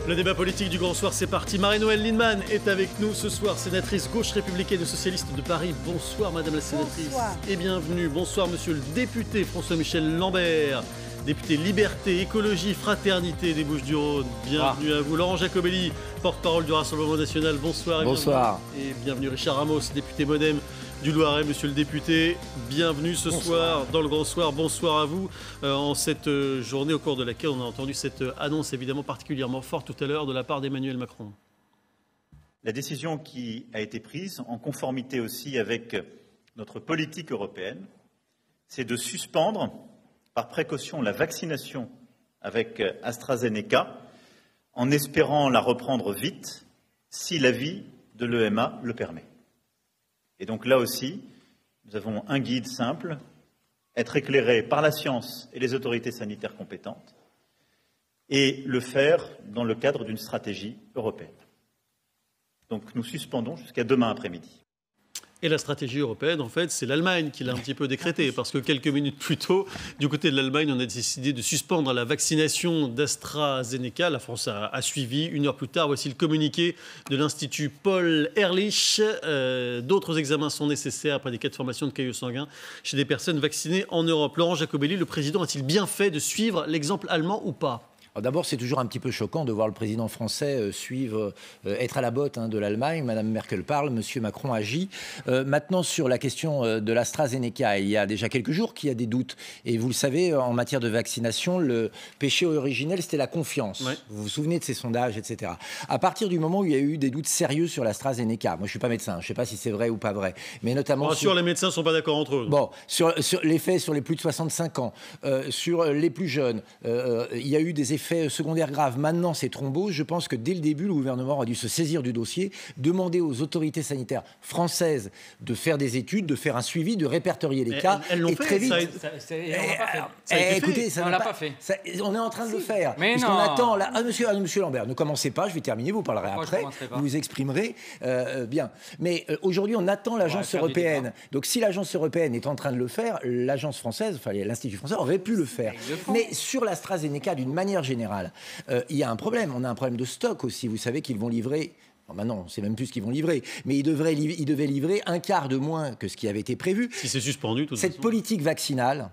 Le débat politique du Grand Soir, c'est parti. Marie-Noëlle Lienemann est avec nous ce soir, sénatrice gauche républicaine et socialiste de Paris. Bonsoir Madame la sénatrice. Bonsoir. Et bienvenue. Bonsoir Monsieur le député François-Michel Lambert, député Liberté, Écologie, Fraternité des Bouches-du-Rhône. Bienvenue à vous. Laurent Jacobelli, porte-parole du Rassemblement National. Bonsoir. Et bonsoir. Bienvenue. Et bienvenue Richard Ramos, député Modem du Loiret. Monsieur le député, bienvenue ce soir dans le Grand Soir. Bonsoir à vous. En cette journée au cours de laquelle on a entendu cette annonce évidemment particulièrement forte tout à l'heure de la part d'Emmanuel Macron. La décision qui a été prise, en conformité aussi avec notre politique européenne, c'est de suspendre par précaution la vaccination avec AstraZeneca, en espérant la reprendre vite, si l'avis de l'EMA le permet. Et donc là aussi, nous avons un guide simple, être éclairé par la science et les autorités sanitaires compétentes, et le faire dans le cadre d'une stratégie européenne. Donc nous suspendons jusqu'à demain après-midi. Et la stratégie européenne, en fait, c'est l'Allemagne qui l'a un petit peu décrétée, parce que quelques minutes plus tôt, du côté de l'Allemagne, on a décidé de suspendre la vaccination d'AstraZeneca. La France a suivi. Une heure plus tard, voici le communiqué de l'Institut Paul Ehrlich. D'autres examens sont nécessaires après des cas de formation de caillots sanguins chez des personnes vaccinées en Europe. Laurent Jacobelli, le président a-t-il bien fait de suivre l'exemple allemand ou pas ? D'abord, c'est toujours un petit peu choquant de voir le président français être à la botte de l'Allemagne. Madame Merkel parle, Monsieur Macron agit. Maintenant, sur la question de l'AstraZeneca, il y a déjà quelques jours qu'il y a des doutes. Et vous le savez, en matière de vaccination, le péché originel, c'était la confiance. Ouais. Vous vous souvenez de ces sondages, etc. À partir du moment où il y a eu des doutes sérieux sur l'AstraZeneca, moi je ne suis pas médecin, je ne sais pas si c'est vrai ou pas vrai, mais notamment... Bien sûr, les médecins ne sont pas d'accord entre eux. Bon, sur l'effet sur les plus de 65 ans, sur les plus jeunes, il y a eu des effets secondaires graves. Maintenant, ces thromboses, je pense que dès le début, le gouvernement a dû se saisir du dossier, demander aux autorités sanitaires françaises de faire des études, de faire un suivi, de répertorier les cas. Elles l'ont fait, très vite. Écoutez, ça n'a pas fait. On est en train de le faire. Mais non. On attend là. Monsieur Lambert, ne commencez pas, je vais terminer, vous parlerez après, vous vous exprimerez bien. Mais aujourd'hui, on attend l'agence européenne. Donc si l'agence européenne est en train de le faire, l'agence française, enfin l'Institut français, aurait pu le faire. Mais sur l'AstraZeneca, d'une manière générale, il y a un problème. On a un problème de stock aussi. Vous savez qu'ils vont livrer... Maintenant, on ne sait même plus ce qu'ils vont livrer. Mais ils devaient livrer un quart de moins que ce qui avait été prévu. Si c'est suspendu, tout Cette politique vaccinale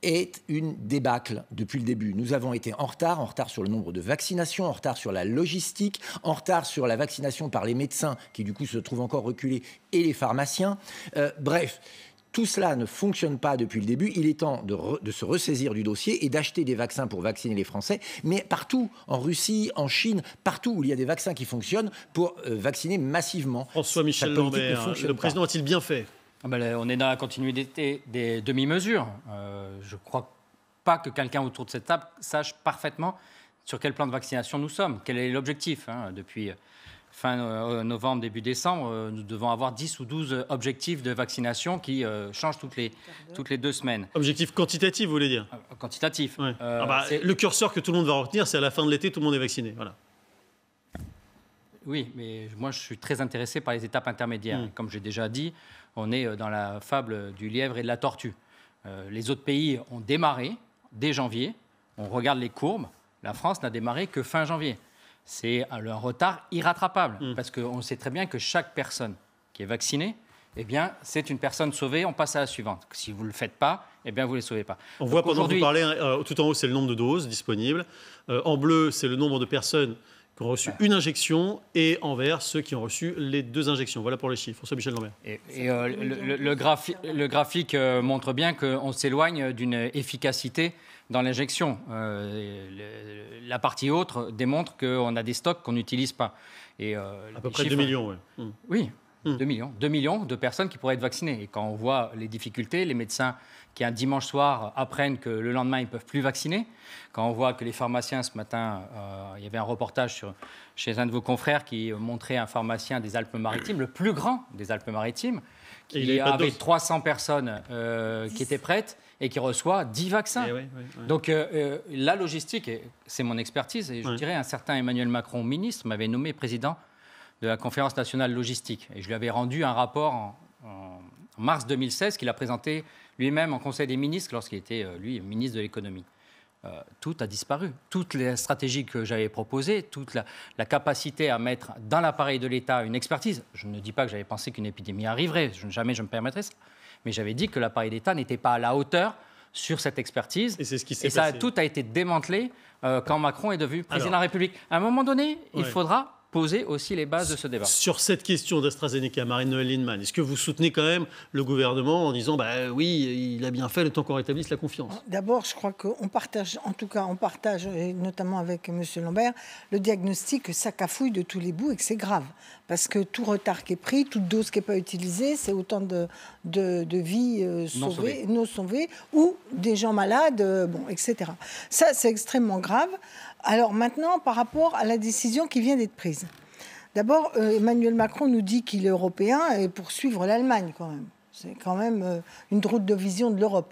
est une débâcle depuis le début. Nous avons été en retard sur le nombre de vaccinations, en retard sur la logistique, en retard sur la vaccination par les médecins, qui du coup se trouvent encore reculés, et les pharmaciens. Bref... Tout cela ne fonctionne pas depuis le début. Il est temps de se ressaisir du dossier et d'acheter des vaccins pour vacciner les Français. Mais partout, en Russie, en Chine, partout où il y a des vaccins qui fonctionnent pour vacciner massivement. François-Michel Lambert, le président a-t-il bien fait ? On est dans la continuité des demi-mesures. Je ne crois pas que quelqu'un autour de cette table sache parfaitement sur quel plan de vaccination nous sommes. Quel est l'objectif depuis fin novembre, début décembre, nous devons avoir 10 ou 12 objectifs de vaccination qui changent toutes les 2 semaines. Objectif quantitatif, vous voulez dire ? Quantitatif. Ouais. Le curseur que tout le monde va retenir, c'est à la fin de l'été, tout le monde est vacciné. Voilà. Oui, mais moi, je suis très intéressé par les étapes intermédiaires. Comme j'ai déjà dit, on est dans la fable du lièvre et de la tortue. Les autres pays ont démarré dès janvier. On regarde les courbes. La France n'a démarré que fin janvier. C'est un retard irrattrapable, parce qu'on sait très bien que chaque personne qui est vaccinée, eh bien, c'est une personne sauvée, on passe à la suivante. Si vous ne le faites pas, eh bien, vous ne les sauvez pas. On voit pendant que vous parlez, tout en haut, c'est le nombre de doses disponibles. En bleu, c'est le nombre de personnes qui ont reçu une injection, et en vert, ceux qui ont reçu les 2 injections. Voilà pour les chiffres. François-Michel Lambert. Le graphique montre bien qu'on s'éloigne d'une efficacité dans l'injection. La partie autre démontre qu'on a des stocks qu'on n'utilise pas. À peu près 2 millions, oui. Oui, 2 millions. 2 millions de personnes qui pourraient être vaccinées. Et quand on voit les difficultés, les médecins qui, un dimanche soir, apprennent que le lendemain, ils ne peuvent plus vacciner. Quand on voit que les pharmaciens, ce matin, il y avait un reportage chez un de vos confrères qui montrait un pharmacien des Alpes-Maritimes, le plus grand des Alpes-Maritimes, qui avait 300 personnes qui étaient prêtes et qui reçoit 10 vaccins. Donc la logistique, c'est mon expertise, et je dirais un certain Emmanuel Macron, ministre, m'avait nommé président de la conférence nationale logistique. Et je lui avais rendu un rapport en mars 2016 qu'il a présenté lui-même en Conseil des ministres lorsqu'il était, lui, ministre de l'économie. tout a disparu. Toute la stratégie que j'avais proposée, toute la capacité à mettre dans l'appareil de l'État une expertise. Je ne dis pas que j'avais pensé qu'une épidémie arriverait, jamais je me permettrais ça. Mais j'avais dit que l'appareil d'État n'était pas à la hauteur sur cette expertise. Et c'est ce qui s'est passé. Et ça, tout a été démantelé quand Macron est devenu président de la République. À un moment donné, il faudra poser aussi les bases de ce débat. Sur cette question d'AstraZeneca, Marine-Noëlle Lienemann, est-ce que vous soutenez quand même le gouvernement en disant oui, il a bien fait le temps qu'on rétablisse la confiance? D'abord, je crois qu'on partage, en tout cas, et notamment avec M. Lambert, le diagnostic que ça cafouille de tous les bouts et que c'est grave. Parce que tout retard qui est pris, toute dose qui n'est pas utilisée, c'est autant de vies non sauvées ou des gens malades, etc. Ça, c'est extrêmement grave. Alors maintenant, par rapport à la décision qui vient d'être prise. D'abord, Emmanuel Macron nous dit qu'il est européen et pour suivre l'Allemagne quand même. C'est quand même une drôle de vision de l'Europe.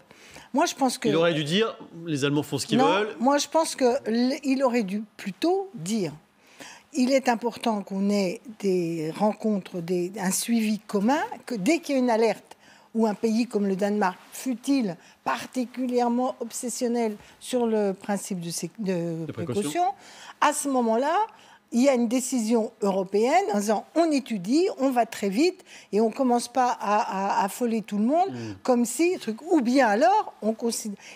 Moi, je pense que... Il aurait dû dire, les Allemands font ce qu'ils veulent. Moi, je pense qu'il aurait dû plutôt dire, il est important qu'on ait des rencontres, un suivi commun, que dès qu'il y a une alerte, ou un pays comme le Danemark, fut-il particulièrement obsessionnel sur le principe de précaution, à ce moment-là, il y a une décision européenne en disant on étudie, on va très vite et on ne commence pas à affoler tout le monde comme si... Ou bien alors,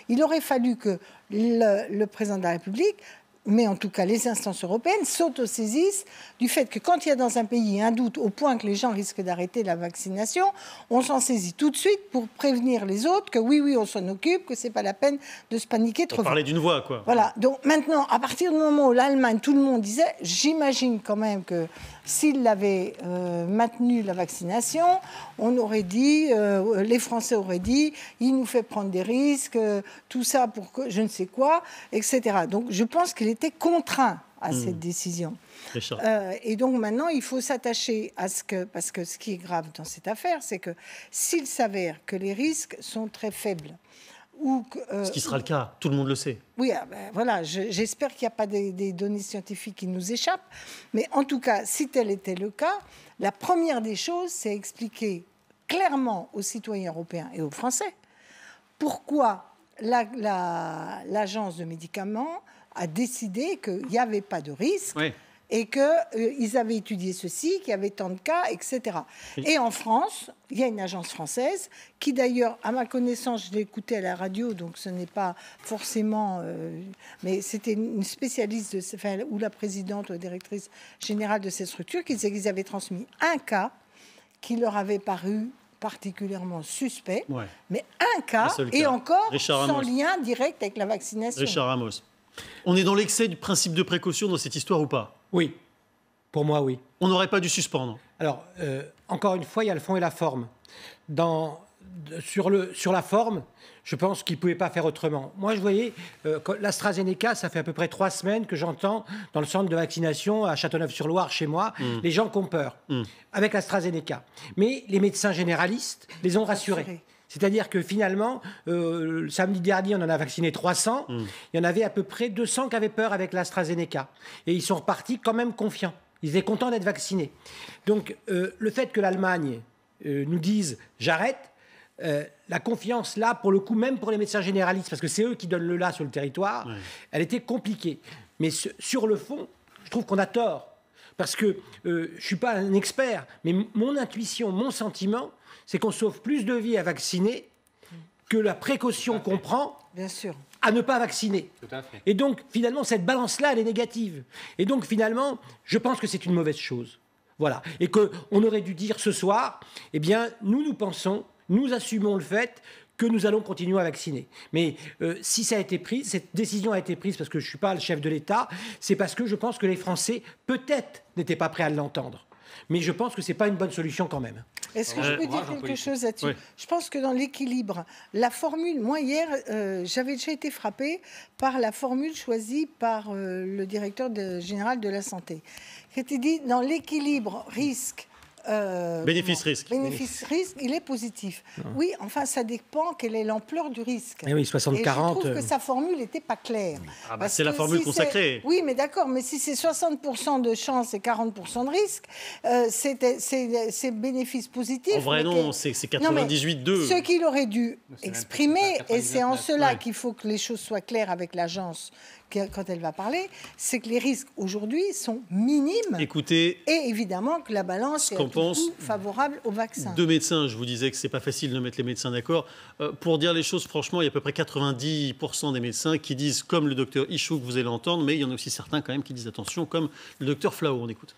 il aurait fallu que le président de la République, mais en tout cas les instances européennes, s'autosaisissent du fait que quand il y a dans un pays un doute au point que les gens risquent d'arrêter la vaccination, on s'en saisit tout de suite pour prévenir les autres que oui, on s'en occupe, que c'est pas la peine de se paniquer trop vite. On parlait d'une voix, quoi. Voilà. Donc maintenant, à partir du moment où l'Allemagne, tout le monde disait, j'imagine quand même que s'il avait maintenu la vaccination, on aurait dit, les Français auraient dit, il nous fait prendre des risques, tout ça pour que je ne sais quoi, etc. Donc je pense qu'il était contraint à cette décision. Et donc maintenant, il faut s'attacher à parce que ce qui est grave dans cette affaire, c'est que s'il s'avère que les risques sont très faibles, ce qui sera le cas, tout le monde le sait. Oui, voilà, j'espère qu'il n'y a pas des données scientifiques qui nous échappent, mais en tout cas, si tel était le cas, la première des choses, c'est expliquer clairement aux citoyens européens et aux Français pourquoi l'agence de médicaments a décidé qu'il n'y avait pas de risque. Oui. Et qu'ils avaient étudié ceci, qu'il y avait tant de cas, etc. Et en France, il y a une agence française qui, d'ailleurs, à ma connaissance, je l'ai écoutée à la radio, donc ce n'est pas forcément... mais c'était une spécialiste, ou la présidente ou la directrice générale de cette structure, qui disait qu'ils avaient transmis un cas qui leur avait paru particulièrement suspect, mais un cas, et encore sans lien direct avec la vaccination. Richard Ramos. On est dans l'excès du principe de précaution dans cette histoire ou pas? Oui, pour moi, oui. On n'aurait pas dû suspendre. Alors, encore une fois, il y a le fond et la forme. Sur la forme, je pense qu'il ne pouvait pas faire autrement. Moi, je voyais, l'AstraZeneca, ça fait à peu près 3 semaines que j'entends dans le centre de vaccination à Châteauneuf-sur-Loire, chez moi, les gens qui ont peur avec l'AstraZeneca. Mais les médecins généralistes les ont rassurés. C'est-à-dire que finalement, le samedi dernier, on en a vacciné 300. Il y en avait à peu près 200 qui avaient peur avec l'AstraZeneca. Et ils sont repartis quand même confiants. Ils étaient contents d'être vaccinés. Donc, le fait que l'Allemagne nous dise « j'arrête », la confiance là, pour le coup, même pour les médecins généralistes, parce que c'est eux qui donnent le là sur le territoire, elle était compliquée. Mais sur le fond, je trouve qu'on a tort. Parce que je ne suis pas un expert, mais mon intuition, mon sentiment, c'est qu'on sauve plus de vies à vacciner que la précaution qu'on prend à ne pas vacciner. Tout à fait. Et donc, finalement, cette balance-là, elle est négative. Et donc, finalement, je pense que c'est une mauvaise chose. Voilà. Et qu'on aurait dû dire ce soir, eh bien, nous pensons, nous assumons le fait que nous allons continuer à vacciner. Mais si ça a été pris, cette décision a été prise parce que je ne suis pas le chef de l'État, c'est parce que je pense que les Français, peut-être, n'étaient pas prêts à l'entendre. Mais je pense que ce n'est pas une bonne solution quand même. Est-ce que je peux dire quelque chose là-dessus? Je pense que dans l'équilibre, la formule... Moi, hier, j'avais déjà été frappée par la formule choisie par le directeur général de la Santé, qui était dit, dans l'équilibre risque Bénéfice-risque. Bénéfice-risque, il est positif. Oui, enfin, ça dépend quelle est l'ampleur du risque. Et oui, 60-40. Et je trouve que sa formule n'était pas claire. C'est la formule consacrée. Oui, mais d'accord, mais si c'est 60% de chance et 40% de risque, c'est bénéfice positif. En vrai, non, c'est 98-2. Ce qu'il aurait dû exprimer, et c'est en cela qu'il faut que les choses soient claires avec l'agence quand elle va parler, c'est que les risques aujourd'hui sont minimes. Écoutez, et évidemment que la balance est à tout coup favorable au vaccin. Deux médecins, je vous disais que c'est pas facile de mettre les médecins d'accord. Pour dire les choses franchement, il y a à peu près 90% des médecins qui disent comme le docteur Ichouk, vous allez l'entendre, mais il y en a aussi certains quand même qui disent attention, comme le docteur Flao. On écoute.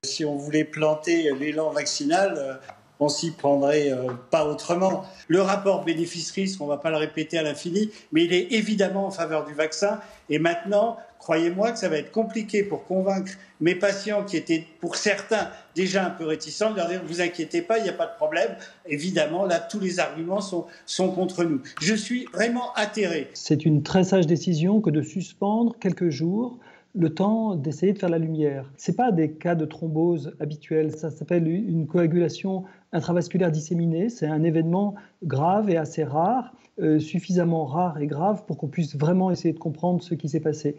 Si on voulait planter l'élan vaccinal, on s'y prendrait pas autrement. Le rapport bénéfice-risque, on ne va pas le répéter à l'infini, mais il est évidemment en faveur du vaccin. Et maintenant, croyez-moi que ça va être compliqué pour convaincre mes patients qui étaient, pour certains, déjà un peu réticents, de leur dire « vous inquiétez pas, il n'y a pas de problème ». Évidemment, là, tous les arguments sont contre nous. Je suis vraiment atterré. C'est une très sage décision que de suspendre quelques jours le temps d'essayer de faire la lumière. Ce n'est pas des cas de thrombose habituels, ça s'appelle une coagulation intravasculaire disséminée. C'est un événement grave et assez rare, suffisamment rare et grave pour qu'on puisse vraiment essayer de comprendre ce qui s'est passé.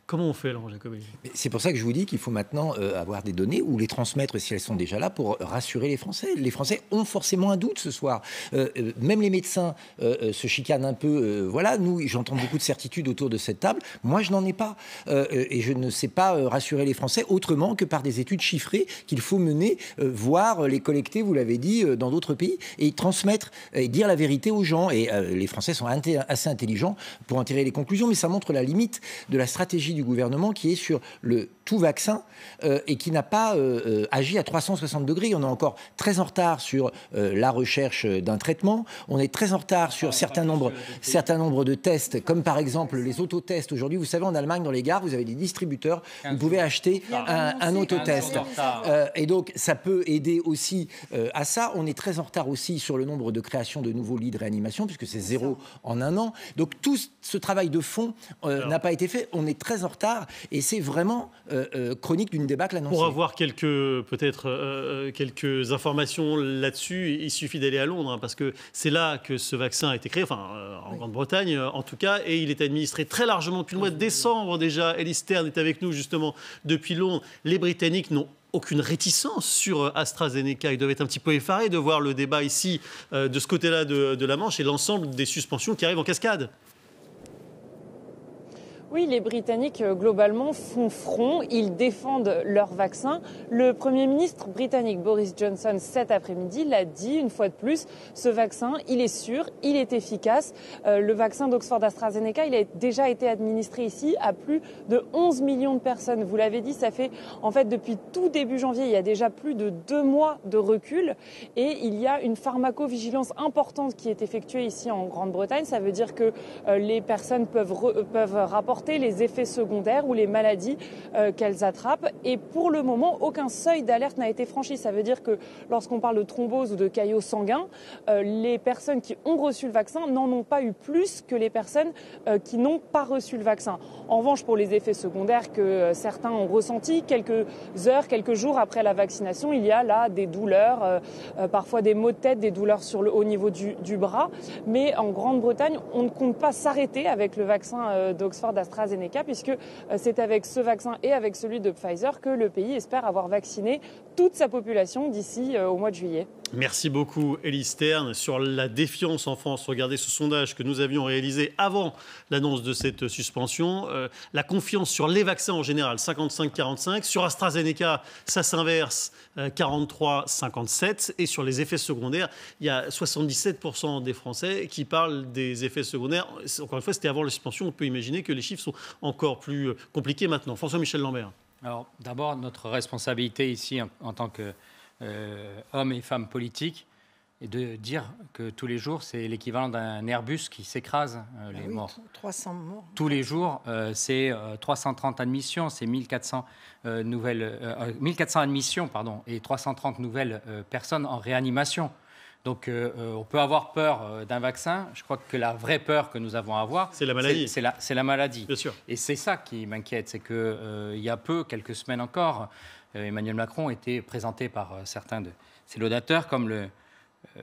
Comment on fait, Laurent Jacobi ? C'est pour ça que je vous dis qu'il faut maintenant avoir des données ou les transmettre si elles sont déjà là pour rassurer les Français. Les Français ont forcément un doute ce soir. Même les médecins se chicanent un peu. Voilà, nous, j'entends beaucoup de certitudes autour de cette table. Moi, je n'en ai pas. Et je ne sais pas rassurer les Français autrement que par des études chiffrées qu'il faut mener, voire les collecter, vous l'avez dit, dans d'autres pays, et transmettre et dire la vérité aux gens. Et les Français sont assez intelligents pour en tirer les conclusions, mais ça montre la limite de la stratégie du gouvernement qui est sur le tout vaccin et qui n'a pas agi à 360 degrés. On est encore très en retard sur la recherche d'un traitement. On est très en retard sur certains nombres de tests, comme par exemple les autotests. Aujourd'hui, vous savez, en Allemagne, dans les gares, vous avez des distributeurs. Vous pouvez acheter un autotest. Et donc, ça peut aider aussi à ça. On est très en retard aussi sur le nombre de créations de nouveaux lits de réanimation, puisque c'est 0 en un an. Donc, tout ce travail de fond n'a pas été fait. On est très en retard et c'est vraiment chronique d'une débâcle annoncée. Pour avoir quelques informations là-dessus, il suffit d'aller à Londres, hein, parce que c'est là que ce vaccin a été créé, en Grande-Bretagne en tout cas, et il est administré très largement depuis le mois de décembre déjà. Ellie Stern est avec nous justement depuis Londres. Les Britanniques n'ont aucune réticence sur AstraZeneca. Ils doivent être un petit peu effarés de voir le débat ici, de ce côté-là de la Manche, et l'ensemble des suspensions qui arrivent en cascade. Oui, les Britanniques, globalement, font front. Ils défendent leur vaccin. Le Premier ministre britannique Boris Johnson, cet après-midi, l'a dit une fois de plus. Ce vaccin, il est sûr, il est efficace. Le vaccin d'Oxford AstraZeneca, il a déjà été administré ici à plus de 11 millions de personnes. Vous l'avez dit, ça fait, en fait, depuis tout début janvier, il y a déjà plus de 2 mois de recul. Et il y a une pharmacovigilance importante qui est effectuée ici en Grande-Bretagne. Ça veut dire que les personnes peuvent rapporter les effets secondaires ou les maladies qu'elles attrapent. Et pour le moment, aucun seuil d'alerte n'a été franchi. Ça veut dire que lorsqu'on parle de thrombose ou de caillots sanguins, les personnes qui ont reçu le vaccin n'en ont pas eu plus que les personnes qui n'ont pas reçu le vaccin. En revanche, pour les effets secondaires que certains ont ressentis, quelques heures, quelques jours après la vaccination, il y a là des douleurs, parfois des maux de tête, des douleurs au niveau du bras. Mais en Grande-Bretagne, on ne compte pas s'arrêter avec le vaccin d'Oxford AstraZeneca, puisque c'est avec ce vaccin et avec celui de Pfizer que le pays espère avoir vacciné toute sa population d'ici au mois de juillet. Merci beaucoup, Ellie Stern. Sur la défiance en France, regardez ce sondage que nous avions réalisé avant l'annonce de cette suspension. La confiance sur les vaccins en général, 55-45. Sur AstraZeneca, ça s'inverse, 43-57. Et sur les effets secondaires, il y a 77% des Français qui parlent des effets secondaires. Encore une fois, c'était avant la suspension. On peut imaginer que les chiffres sont encore plus compliqués maintenant. François-Michel Lambert. Alors, d'abord, notre responsabilité ici, en tant que hommes et femmes politiques, et de dire que tous les jours, c'est l'équivalent d'un Airbus qui s'écrase, les morts. 300 morts. Tous les jours, c'est 330 admissions, c'est 1400 admissions, et 330 nouvelles personnes en réanimation. Donc, on peut avoir peur d'un vaccin. Je crois que la vraie peur que nous avons à avoir, c'est la maladie. C'est la maladie. Bien sûr. Et c'est ça qui m'inquiète, c'est qu'il y a quelques semaines encore, Emmanuel Macron était présenté par certains de ses laudateurs comme le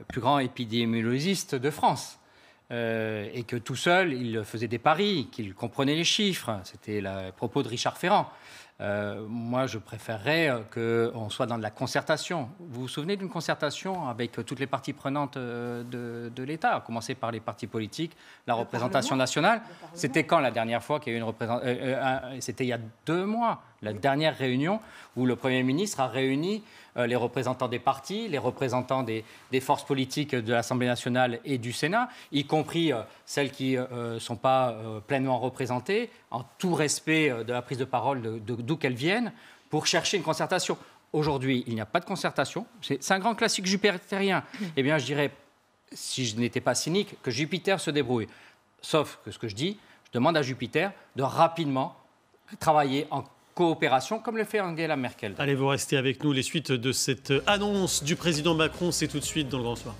plus grand épidémiologiste de France. Et que tout seul, il faisait des paris, qu'il comprenait les chiffres. C'était le propos de Richard Ferrand. Moi, je préférerais qu'on soit dans de la concertation. Vous vous souvenez d'une concertation avec toutes les parties prenantes de l'État, à commencer par les partis politiques, la représentation nationale. C'était quand la dernière fois qu'il y a eu une représentation C'était il y a 2 mois, la dernière réunion où le Premier ministre a réuni les représentants des partis, les représentants des forces politiques de l'Assemblée nationale et du Sénat, y compris celles qui ne sont pas pleinement représentées, en tout respect de la prise de parole d'où qu'elles viennent, pour chercher une concertation. Aujourd'hui, il n'y a pas de concertation. C'est un grand classique jupitérien. Eh bien, je dirais, si je n'étais pas cynique, que Jupiter se débrouille. Sauf que ce que je dis, je demande à Jupiter de rapidement travailler en coopération, comme le fait Angela Merkel. Allez, vous restez avec nous. Les suites de cette annonce du président Macron, c'est tout de suite dans le Grand Soir.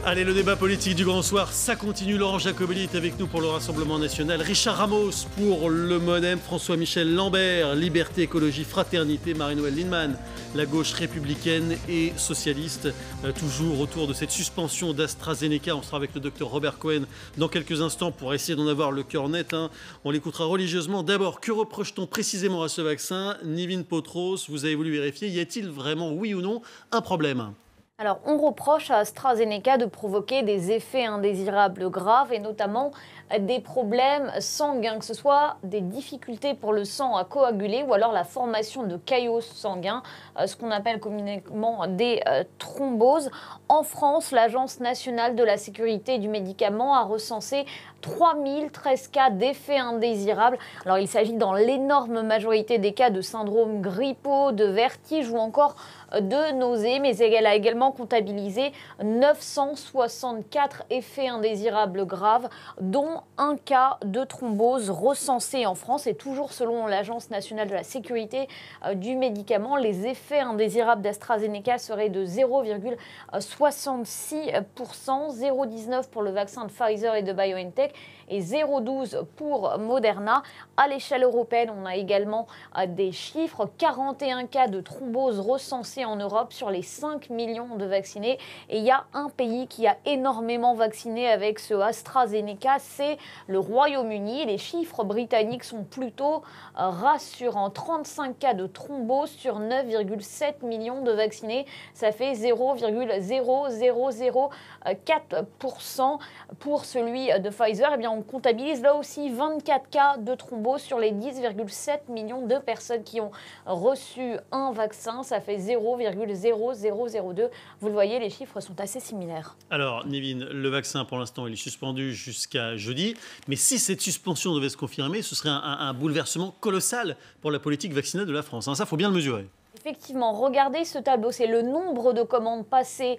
Allez, le débat politique du Grand Soir, ça continue. Laurent Jacobelli est avec nous pour le Rassemblement national. Richard Ramos pour le MoDem. François-Michel Lambert, Liberté, Écologie, Fraternité. Marie-Noëlle Lienemann, la gauche républicaine et socialiste. Toujours autour de cette suspension d'AstraZeneca. On sera avec le docteur Robert Cohen dans quelques instants pour essayer d'en avoir le cœur net. On l'écoutera religieusement. D'abord, que reproche-t-on précisément à ce vaccin? Nivine Potros, vous avez voulu vérifier. Y a-t-il vraiment, oui ou non, un problème? Alors, on reproche à AstraZeneca de provoquer des effets indésirables graves et notamment des problèmes sanguins, que ce soit des difficultés pour le sang à coaguler ou alors la formation de caillots sanguins, ce qu'on appelle communément des thromboses. En France, l'Agence nationale de la sécurité du médicament a recensé 3013 cas d'effets indésirables. Alors, il s'agit dans l'énorme majorité des cas de syndrome grippaux, de vertige ou encore de nausées, mais elle a également comptabilisé 964 effets indésirables graves, dont un cas de thrombose recensé en France. Et toujours selon l'Agence nationale de la sécurité du médicament, les effets indésirables d'AstraZeneca seraient de 0,66%, 0,19% pour le vaccin de Pfizer et de BioNTech et 0,12 pour Moderna. À l'échelle européenne, on a également des chiffres. 41 cas de thrombose recensés en Europe sur les 5 millions de vaccinés. Et il y a un pays qui a énormément vacciné avec ce AstraZeneca, c'est le Royaume-Uni. Les chiffres britanniques sont plutôt rassurants. 35 cas de thrombose sur 9,7 millions de vaccinés. Ça fait 0,0004%. Pour celui de Pfizer, eh bien, on comptabilise là aussi 24 cas de thrombose sur les 10,7 millions de personnes qui ont reçu un vaccin. Ça fait 0,0002. Vous le voyez, les chiffres sont assez similaires. Alors, Nivine, le vaccin, pour l'instant, il est suspendu jusqu'à jeudi. Mais si cette suspension devait se confirmer, ce serait un bouleversement colossal pour la politique vaccinale de la France. Ça, il faut bien le mesurer. Effectivement, regardez ce tableau, c'est le nombre de commandes passées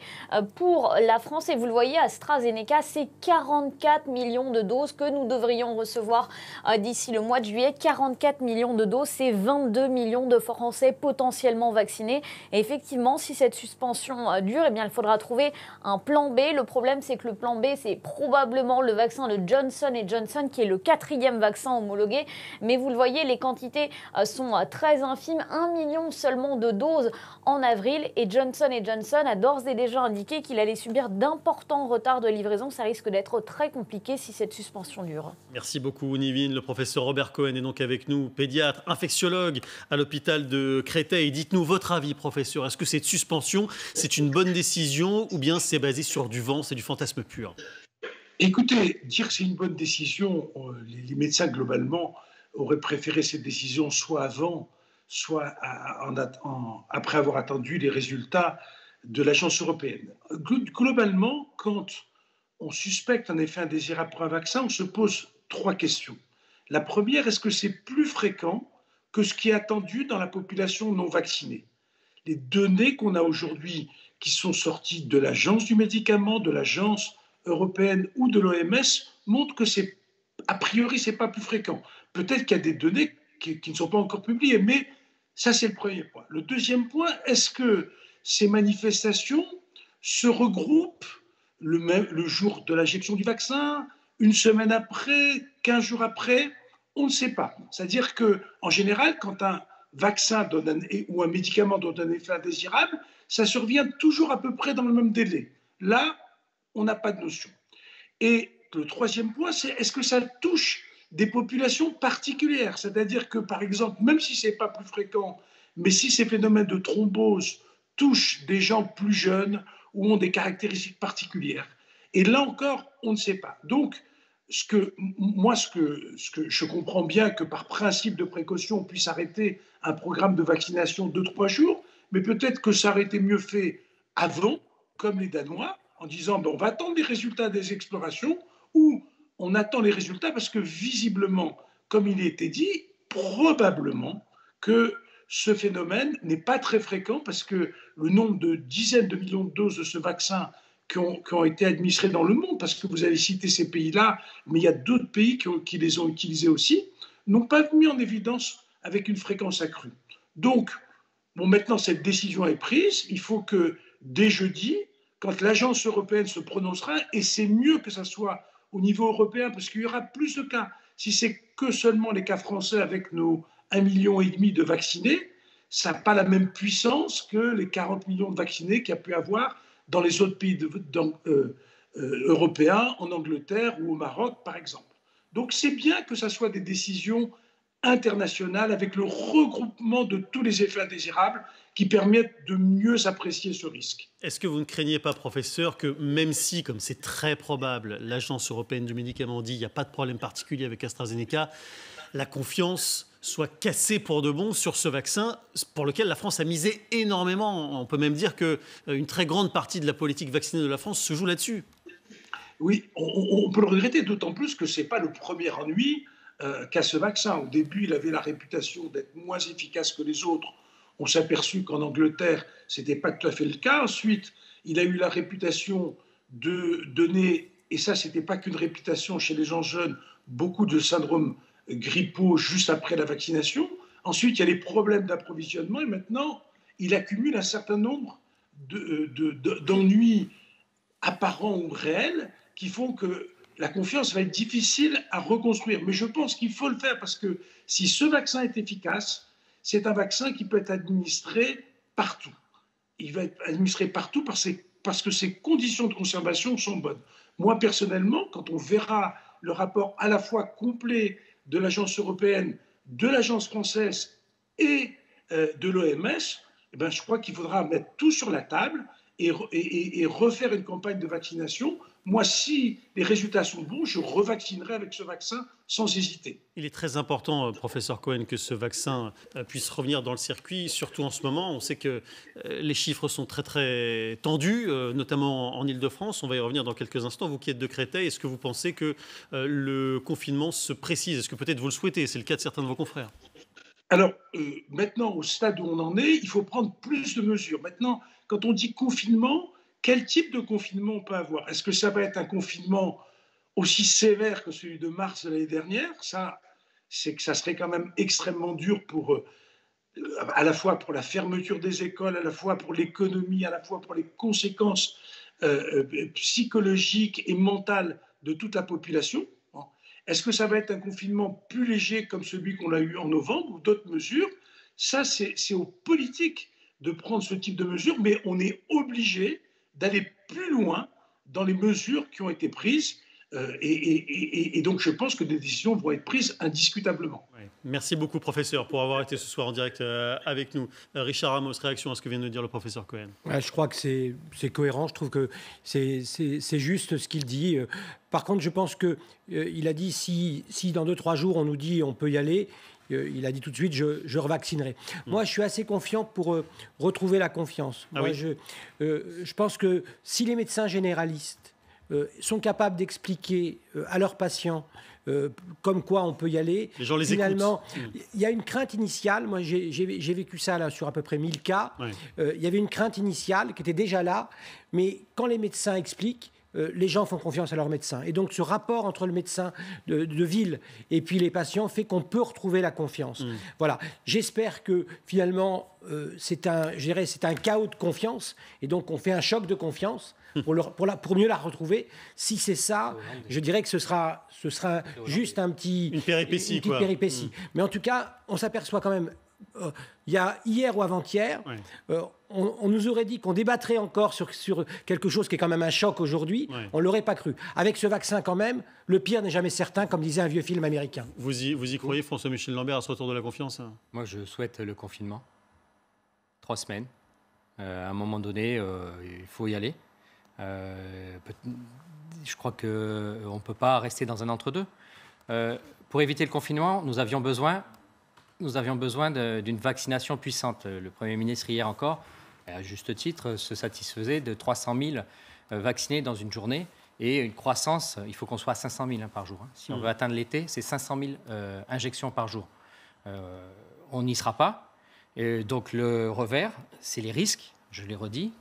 pour la France. Et vous le voyez, AstraZeneca, c'est 44 millions de doses que nous devrions recevoir d'ici le mois de juillet. 44 millions de doses, c'est 22 millions de Français potentiellement vaccinés. Et effectivement, si cette suspension dure, eh bien, il faudra trouver un plan B. Le problème, c'est que le plan B, c'est probablement le vaccin de Johnson & Johnson, qui est le 4e vaccin homologué. Mais vous le voyez, les quantités sont très infimes. 1 million seulement de doses en avril et Johnson & Johnson a d'ores et déjà indiqué qu'il allait subir d'importants retards de livraison. Ça risque d'être très compliqué si cette suspension dure. Merci beaucoup Nivine. Le professeur Robert Cohen est donc avec nous, pédiatre, infectiologue à l'hôpital de Créteil. Dites-nous votre avis, professeur. Est-ce que cette suspension, c'est une bonne décision ou bien c'est basé sur du vent, c'est du fantasme pur? Écoutez, dire que c'est une bonne décision, les médecins globalement auraient préféré cette décision soit avant, soit après avoir attendu les résultats de l'Agence européenne. Globalement, quand on suspecte un effet indésirable pour un vaccin, on se pose 3 questions. La première, est-ce que c'est plus fréquent que ce qui est attendu dans la population non vaccinée? Les données qu'on a aujourd'hui, qui sont sorties de l'Agence du médicament, de l'Agence européenne ou de l'OMS, montrent que a priori, c'est pas plus fréquent. Peut-être qu'il y a des données qui ne sont pas encore publiées, mais ça, c'est le premier point. Le deuxième point, est-ce que ces manifestations se regroupent le jour de l'injection du vaccin, une semaine après, 15 jours après, on ne sait pas. C'est-à-dire qu'en général, quand un vaccin ou un médicament donne un effet indésirable, ça survient toujours à peu près dans le même délai. Là, on n'a pas de notion. Et le troisième point, c'est est-ce que ça touche des populations particulières? C'est-à-dire que, par exemple, même si ce n'est pas plus fréquent, mais si ces phénomènes de thrombose touchent des gens plus jeunes ou ont des caractéristiques particulières. Et là encore, on ne sait pas. Donc, ce que je comprends bien que par principe de précaution, on puisse arrêter un programme de vaccination 2-3 jours, mais peut-être que ça aurait été mieux fait avant, comme les Danois, en disant on va attendre les résultats des explorations, ou on attend les résultats parce que visiblement, comme il a été dit, probablement que ce phénomène n'est pas très fréquent parce que le nombre de dizaines de millions de doses de ce vaccin qui ont été administrés dans le monde, parce que vous avez cité ces pays-là, mais il y a d'autres pays qui les ont utilisés aussi, n'ont pas mis en évidence avec une fréquence accrue. Donc, maintenant, cette décision est prise. Il faut que dès jeudi, quand l'agence européenne se prononcera, et c'est mieux que ça soit au niveau européen, parce qu'il y aura plus de cas. Si c'est que seulement les cas français avec nos 1,5 million de vaccinés, ça n'a pas la même puissance que les 40 millions de vaccinés qu'il y a pu avoir dans les autres pays européens, en Angleterre ou au Maroc, par exemple. Donc c'est bien que ça soit des décisions internationales avec le regroupement de tous les effets indésirables qui permettent de mieux apprécier ce risque. Est-ce que vous ne craignez pas, professeur, que même si, comme c'est très probable, l'Agence européenne du médicament dit qu'il n'y a pas de problème particulier avec AstraZeneca, la confiance soit cassée pour de bon sur ce vaccin pour lequel la France a misé énormément? On peut même dire qu'une très grande partie de la politique vaccinale de la France se joue là-dessus. Oui, on peut le regretter, d'autant plus que ce n'est pas le premier ennui qu'a ce vaccin. Au début, il avait la réputation d'être moins efficace que les autres. On s'est aperçu qu'en Angleterre, ce n'était pas tout à fait le cas. Ensuite, il a eu la réputation de donner, et ça, ce n'était pas qu'une réputation chez les gens jeunes, beaucoup de syndromes grippaux juste après la vaccination. Ensuite, il y a les problèmes d'approvisionnement et maintenant, il accumule un certain nombre d'ennuis apparents ou réels qui font que la confiance va être difficile à reconstruire. Mais je pense qu'il faut le faire parce que si ce vaccin est efficace, c'est un vaccin qui peut être administré partout. Il va être administré partout parce que ses conditions de conservation sont bonnes. Moi, personnellement, quand on verra le rapport à la fois complet de l'Agence européenne, de l'Agence française et de l'OMS, eh ben, je crois qu'il faudra mettre tout sur la table et refaire une campagne de vaccination. Moi, si les résultats sont bons, je revaccinerai avec ce vaccin sans hésiter. Il est très important, professeur Cohen, que ce vaccin puisse revenir dans le circuit, surtout en ce moment. On sait que les chiffres sont très, très tendus, notamment en Île-de-France. On va y revenir dans quelques instants. Vous qui êtes de Créteil, est-ce que vous pensez que le confinement se précise? Est-ce que peut-être vous le souhaitez? C'est le cas de certains de vos confrères. Alors, maintenant, au stade où on en est, il faut prendre plus de mesures. Maintenant, quand on dit confinement, quel type de confinement on peut avoir? Est-ce que ça va être un confinement aussi sévère que celui de mars de l'année dernière? Ça, c'est que ça serait quand même extrêmement dur à la fois pour la fermeture des écoles, à la fois pour l'économie, à la fois pour les conséquences psychologiques et mentales de toute la population. Est-ce que ça va être un confinement plus léger comme celui qu'on a eu en novembre ou d'autres mesures? Ça, c'est aux politiques de prendre ce type de mesures, mais on est obligé d'aller plus loin dans les mesures qui ont été prises. Et donc, je pense que des décisions vont être prises indiscutablement. Oui. Merci beaucoup, professeur, pour avoir été ce soir en direct avec nous. Richard Ramos, réaction à ce que vient de dire le professeur Cohen. Ouais, je crois que c'est cohérent. Je trouve que c'est juste ce qu'il dit. Par contre, je pense qu'il a dit si dans 2-3 jours, on nous dit on peut y aller, il a dit tout de suite je revaccinerai. Moi, je suis assez confiant pour retrouver la confiance. Moi, je pense que si les médecins généralistes sont capables d'expliquer à leurs patients comme quoi on peut y aller. Les gens les Finalement, écoutent. Il y a une crainte initiale. Moi, j'ai vécu ça là, sur à peu près 1000 cas. Ouais. Il y avait une crainte initiale qui était déjà là. Mais quand les médecins expliquent, les gens font confiance à leur médecin. Et donc ce rapport entre le médecin de ville et puis les patients fait qu'on peut retrouver la confiance. Voilà. J'espère que finalement c'est un chaos de confiance et donc on fait un choc de confiance pour mieux la retrouver. Si c'est ça, je dirais que ce sera juste une petite péripétie. Mais en tout cas, on s'aperçoit quand même. Il y a hier ou avant-hier, on nous aurait dit qu'on débattrait encore sur quelque chose qui est quand même un choc aujourd'hui. On ne l'aurait pas cru. Avec ce vaccin quand même, le pire n'est jamais certain, comme disait un vieux film américain. Vous y croyez, François-Michel Lambert, à ce retour de la confiance? Moi, je souhaite le confinement. 3 semaines. À un moment donné, il faut y aller. Je crois qu'on ne peut pas rester dans un entre-deux. Pour éviter le confinement, nous avions besoin d'une vaccination puissante. Le Premier ministre, hier encore, à juste titre, se satisfaisait de 300 000 vaccinés dans une journée et une croissance, il faut qu'on soit à 500 000 par jour. Si on veut atteindre l'été, c'est 500 000 injections par jour. On n'y sera pas. Et donc le revers, c'est les risques, je l'ai redit,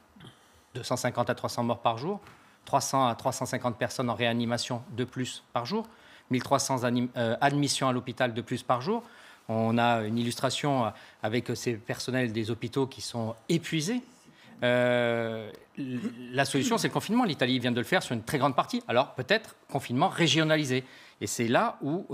250 à 300 morts par jour, 300 à 350 personnes en réanimation de plus par jour, 1300 admissions à l'hôpital de plus par jour. On a une illustration avec ces personnels des hôpitaux qui sont épuisés. La solution, c'est le confinement. L'Italie vient de le faire sur une très grande partie. Alors, peut-être confinement régionalisé. Et c'est là où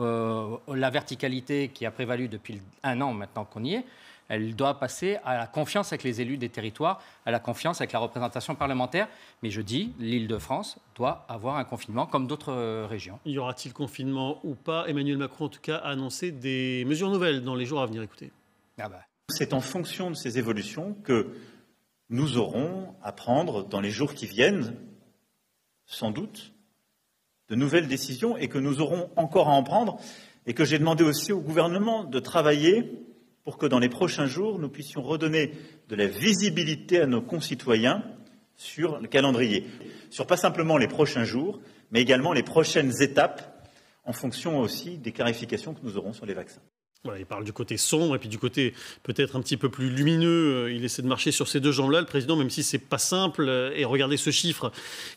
la verticalité qui a prévalu depuis 1 an maintenant qu'on y est, elle doit passer à la confiance avec les élus des territoires, à la confiance avec la représentation parlementaire. Mais je dis, l'Île-de-France doit avoir un confinement comme d'autres régions. Y aura-t-il confinement ou pas? Emmanuel Macron, en tout cas, a annoncé des mesures nouvelles dans les jours à venir. Écoutez. C'est en fonction de ces évolutions que nous aurons à prendre dans les jours qui viennent, sans doute, de nouvelles décisions et que nous aurons encore à en prendre et que j'ai demandé aussi au gouvernement de travailler pour que dans les prochains jours, nous puissions redonner de la visibilité à nos concitoyens sur le calendrier, sur pas simplement les prochains jours, mais également les prochaines étapes, en fonction aussi des clarifications que nous aurons sur les vaccins. Voilà, il parle du côté sombre et puis du côté peut-être un petit peu plus lumineux. Il essaie de marcher sur ces deux jambes-là, le président, même si c'est pas simple. Et regardez ce chiffre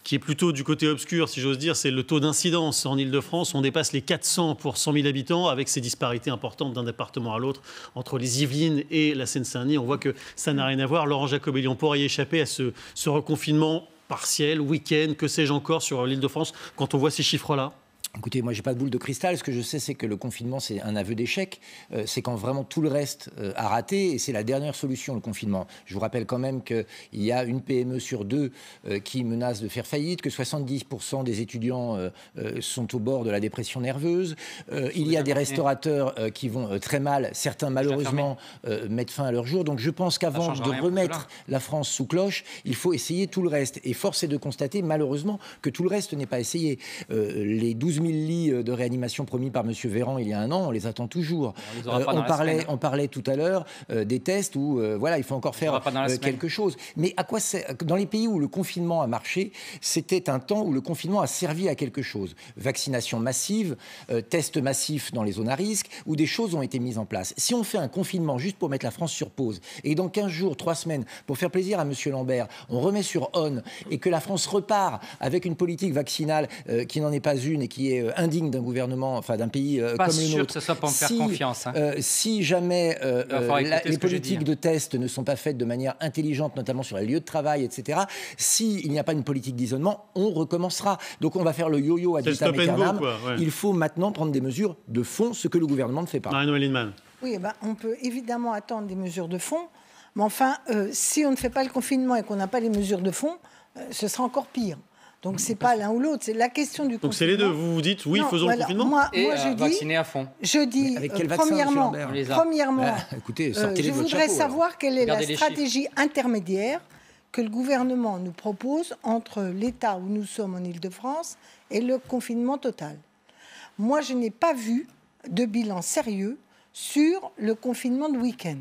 qui est plutôt du côté obscur, si j'ose dire, c'est le taux d'incidence en Ile-de-France. On dépasse les 400 pour 100 000 habitants avec ces disparités importantes d'un département à l'autre entre les Yvelines et la Seine-Saint-Denis. On voit que ça n'a rien à voir. Laurent Jacobelli, on pourrait y échapper à ce reconfinement partiel, week-end, que sais-je encore sur l'Île-de-France quand on voit ces chiffres-là? Écoutez, moi, j'ai pas de boule de cristal. Ce que je sais, c'est que le confinement, c'est un aveu d'échec. C'est quand vraiment tout le reste a raté. Et c'est la dernière solution, le confinement. Je vous rappelle quand même qu'il y a une PME sur 2 qui menace de faire faillite, que 70% des étudiants sont au bord de la dépression nerveuse. Il y a des restaurateurs qui vont très mal. Certains, malheureusement, mettent fin à leur jour. Donc, je pense qu'avant de remettre la France sous cloche, il faut essayer tout le reste. Et force est de constater, malheureusement, que tout le reste n'est pas essayé. Les 12 000 lits de réanimation promis par M. Véran il y a 1 an, on les attend toujours. On parlait tout à l'heure des tests où voilà, il faut encore faire quelque chose. Mais à quoi dans les pays où le confinement a marché, c'était un temps où le confinement a servi à quelque chose. Vaccination massive, tests massifs dans les zones à risque, où des choses ont été mises en place. Si on fait un confinement juste pour mettre la France sur pause, et dans 15 jours, 3 semaines, pour faire plaisir à M. Lambert, on remet sur on, et que la France repart avec une politique vaccinale qui n'en est pas une et qui est indigne d'un gouvernement, enfin d'un pays comme le nôtre. Pas sûr que ce soit pour me faire confiance. Si jamais les politiques de test ne sont pas faites de manière intelligente, notamment sur les lieux de travail, etc., s'il n'y a pas une politique d'isolement, on recommencera. Donc on va faire le yo-yo ad vitam aeternam. Il faut maintenant prendre des mesures de fond, ce que le gouvernement ne fait pas. Oui, on peut évidemment attendre des mesures de fond, mais enfin, si on ne fait pas le confinement et qu'on n'a pas les mesures de fond, ce sera encore pire. Donc c'est pas l'un ou l'autre, c'est la question du confinement. Donc c'est les deux, vous vous dites oui, faisons le confinement moi, je dis, vacciner à fond. Je dis, premièrement, écoutez, je voudrais savoir quelle est la stratégie intermédiaire que le gouvernement nous propose entre l'état où nous sommes en Île-de-France et le confinement total. Moi, je n'ai pas vu de bilan sérieux sur le confinement de week-end.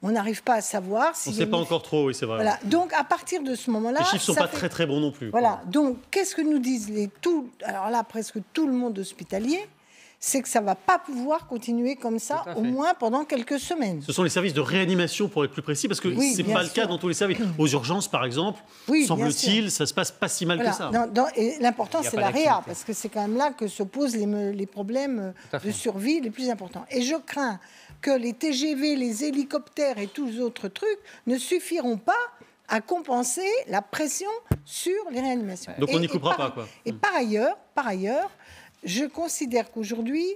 On n'arrive pas à savoir si... On ne sait pas encore trop, oui, c'est vrai. Voilà. Donc, à partir de ce moment-là... Les chiffres ne sont pas très, très bons non plus. Voilà. Donc, qu'est-ce que nous disent alors là, presque tout le monde hospitalier? c'est que ça ne va pas pouvoir continuer comme ça, au moins pendant quelques semaines. Ce sont les services de réanimation, pour être plus précis, parce que ce n'est pas le cas dans tous les services. Aux urgences, par exemple, semble-t-il, ça ne se passe pas si mal que ça. Et l'important, c'est la réa, parce que c'est quand même là que se posent les problèmes de survie les plus importants. Et je crains que les TGV, les hélicoptères et tous les autres trucs ne suffiront pas à compenser la pression sur les réanimations. Donc on n'y coupera pas, quoi. Et par ailleurs, je considère qu'aujourd'hui,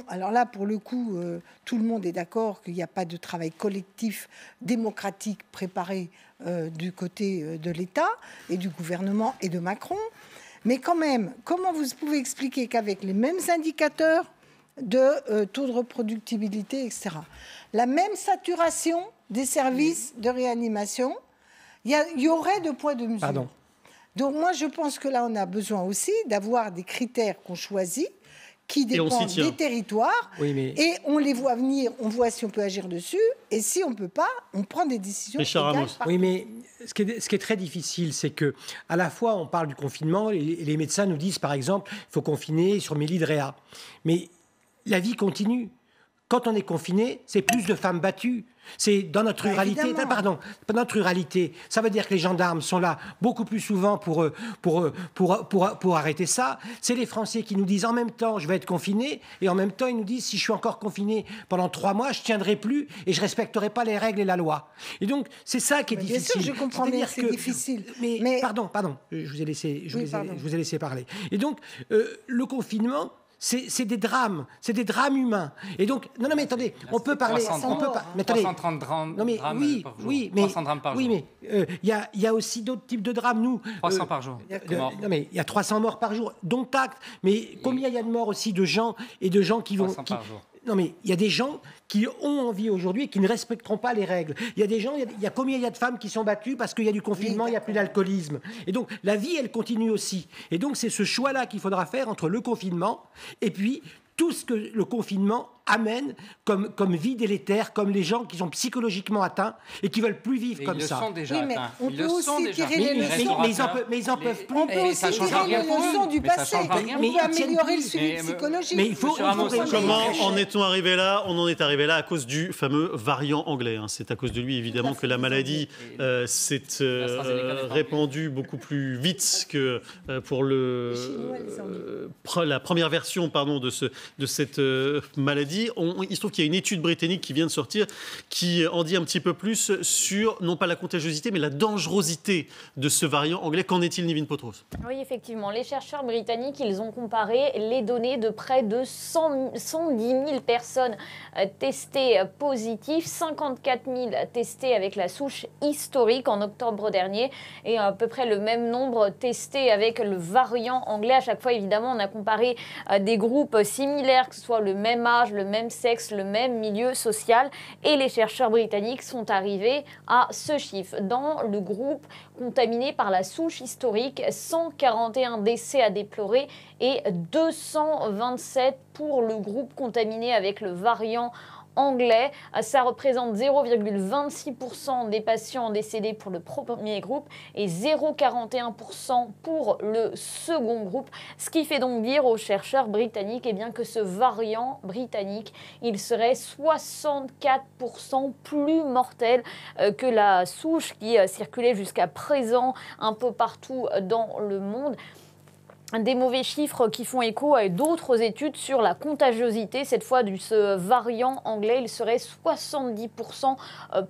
alors là, pour le coup, tout le monde est d'accord qu'il n'y a pas de travail collectif démocratique préparé du côté de l'État et du gouvernement et de Macron. Mais quand même, comment vous pouvez expliquer qu'avec les mêmes indicateurs de taux de reproductibilité, etc., la même saturation des services de réanimation, il y aurait deux poids, deux mesures. Pardon. Donc moi, je pense que là, on a besoin aussi d'avoir des critères qu'on choisit, qui dépendent des territoires, et on les voit venir, on voit si on peut agir dessus, et si on ne peut pas, on prend des décisions. Oui, mais ce qui est très difficile, c'est que à la fois, on parle du confinement, et les médecins nous disent, par exemple, il faut confiner sur mes lits de réa. Mais la vie continue. Quand on est confiné, c'est plus de femmes battues. C'est dans notre ruralité. Pardon, dans notre ruralité. Ça veut dire que les gendarmes sont là beaucoup plus souvent pour arrêter ça. C'est les Français qui nous disent en même temps, je vais être confiné, et en même temps, ils nous disent, si je suis encore confiné pendant 3 mois, je ne tiendrai plus et je ne respecterai pas les règles et la loi. Et donc, c'est ça qui est difficile. Bien sûr, je comprends bien que c'est difficile. Mais pardon, je vous ai laissé parler. Et donc, le confinement, c'est des drames humains. Et donc, non, mais attendez, on peut parler... 330 drames par jour. Oui, mais il y a aussi d'autres types de drames. Nous, 300 par jour. Non, mais il y a 300 morts par jour, dont acte. Mais combien il y a de morts aussi de gens qui vont... 300 par jour. Non, mais il y a des gens qui ont envie aujourd'hui et qui ne respecteront pas les règles. Il y a des gens, combien il y a de femmes qui sont battues parce qu'il y a du confinement, il n'y a plus d'alcoolisme. Et donc, la vie, elle continue aussi. Et donc, c'est ce choix-là qu'il faudra faire entre le confinement et puis tout ce que le confinement amène comme vie délétère, comme les gens qui sont psychologiquement atteints et qui veulent plus vivre comme ça. Ils le sont déjà atteints. On peut aussi tirer les leçons. Mais ils en peuvent plus. On peut aussi tirer les leçons du passé. On peut améliorer le suivi psychologique. Mais il faut... Comment en est-on arrivé là? On en est arrivé là à cause du fameux variant anglais. C'est à cause de lui, évidemment, que la maladie s'est répandue beaucoup plus vite que pour la première version de cette maladie. Il se trouve qu'il y a une étude britannique qui vient de sortir qui en dit un petit peu plus sur, non pas la contagiosité, mais la dangerosité de ce variant anglais. Qu'en est-il, Nivine Potros? Oui, effectivement. Les chercheurs britanniques, ils ont comparé les données de près de 110 000 personnes testées positives, 54 000 testées avec la souche historique en octobre dernier et à peu près le même nombre testés avec le variant anglais. À chaque fois, évidemment, on a comparé des groupes similaires, que ce soit le même âge, le même sexe, le même milieu social. Et les chercheurs britanniques sont arrivés à ce chiffre. Dans le groupe contaminé par la souche historique, 141 décès à déplorer et 227 pour le groupe contaminé avec le variant anglais. Ça représente 0,26% des patients décédés pour le premier groupe et 0,41% pour le second groupe. Ce qui fait donc dire aux chercheurs britanniques que ce variant britannique, il serait 64% plus mortel que la souche qui circulait jusqu'à présent un peu partout dans le monde. Des mauvais chiffres qui font écho à d'autres études sur la contagiosité. Cette fois, de ce variant anglais, il serait 70%